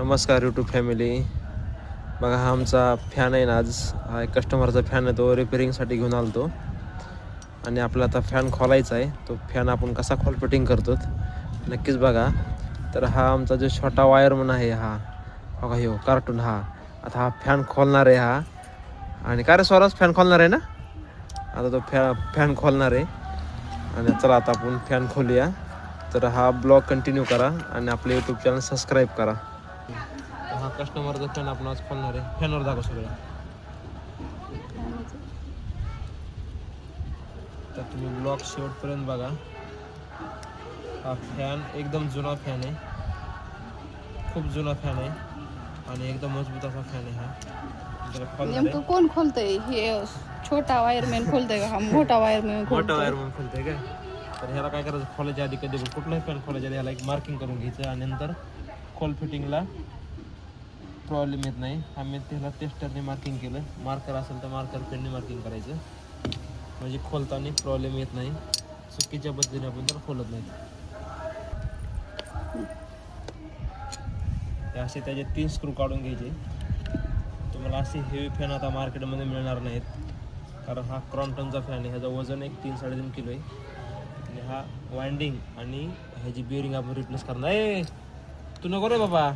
नमस्कार YouTube family. बघा हा आमचा फॅन आहे ना, आज हा एक कस्टमरचा फॅन आहे, तो रिपेरिंगसाठी घेऊन आलो तो. आणि आपला आता फॅन खोलायचा आहे. तो फॅन आपण कसा खोल फिटिंग करतो नक्कीच बघा. तर हा आमचा जो छोटा वायरमन आहे, हा बघा ह्यो कार्टून. हा आता हा फॅन खोलणार आहे हा. आणि काय रे स्वराज, फॅन खोलणार आहे ना? आता तो फॅन खोलणार आहे. आणि चला आता आपण फॅन खोलूया. तर हा ब्लॉग कंटिन्यू करा आणि आपले यूट्यूब चॅनल सबस्क्राईब करा. हा कस्टमरचा फॅन आपण आज खोलणार आहे. फॅनवर दाखव सगळं. तर तुम्ही ब्लॉग शेवटपर्यंत बघा. हा फॅन एकदम जुना फॅन आहे, खूप जुना फॅन आहे आणि एकदम मजबूत असा फॅन आहे हा. नेमकं कोण खोलतंय? हे छोटा वायरमॅन खोलतोय का हा मोठा वायरमॅन खोलतोय? मोठा वायरमन खोलतोय काय? तर ह्याला काय करायचं, खोलायच्या आधी कधी कुठलाही फॅन खोलायच्या आधी ह्याला एक मार्किंग करून घ्यायचं आणि नंतर खोल फिटिंगला प्रॉब्लेम येत नाही. आम्ही त्याला टेस्टरने मार्किंग केलं. मार्कर असेल तर मार्कर पेनने मार्किंग करायचं, म्हणजे खोलताना प्रॉब्लेम येत नाही. चुकीच्या पद्धतीने आपण तर खोलत नाही. असे त्याचे 3 स्क्रू काढून घ्यायचे. तुम्हाला असे हेवी फॅन आता मार्केटमध्ये मिळणार नाहीत, कारण हा क्रॉम्प्टनचा फॅन आहे. ह्याचं वजन एक 3-3.5 किलो आहे. आणि हा वाइंडिंग आणि ह्याची बिअरिंग आपण रिप्लेस करणार आहे. तू नको रे बाबा.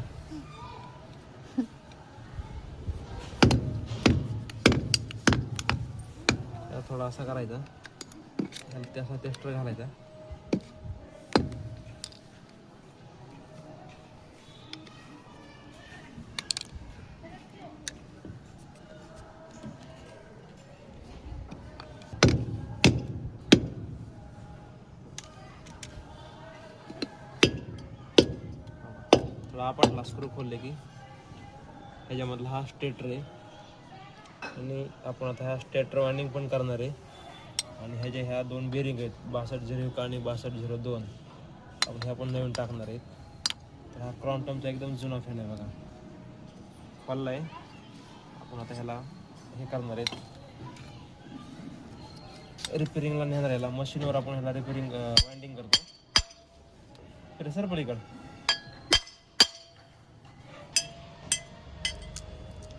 थोडा असा करायचा, त्याचा टेस्टर घालायचा. थोडा आपटला स्क्रू खोलले की ह्याच्यामधला हा स्टेटर आहे. आणि आपण आता ह्या स्टेटर वाइंडिंग पण करणार आहे. आणि ह्या 2 बेरिंग आहेत, 6201 आणि 6202. आपण ह्या पण नवीन टाकणार आहेत. तर हा क्रॉम्प्टनचा एकदम जुना फॅन आहे बघा, खोलला आहे. आपण आता ह्याला हे करणार आहेत, रिपेरिंगला नेणार. ह्याला मशीनवर आपण ह्याला रिपेरिंग वाइंडिंग करतो. तर सर पलीकडं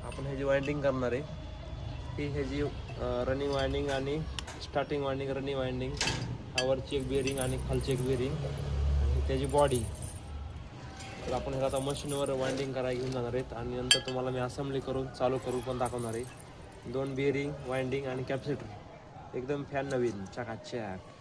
आपण ह्याची वाइंडिंग करणार आहे. ही ह्याची रनिंग वाइंडिंग आणि स्टार्टिंग वाइंडिंग, रनिंग वाइंडिंग, वरची एक बेरिंग आणि खालची एक बेरिंग आणि त्याची बॉडी. तर आपण ह्याला आता मशीनवर वाइंडिंग करायला घेऊन जाणार आहेत आणि नंतर तुम्हाला मी असेंब्ली करून चालू करून पण दाखवणार आहे. 2 बेरिंग, वाइंडिंग आणि कॅपॅसिटर. एकदम फॅन नवीन चकाचक.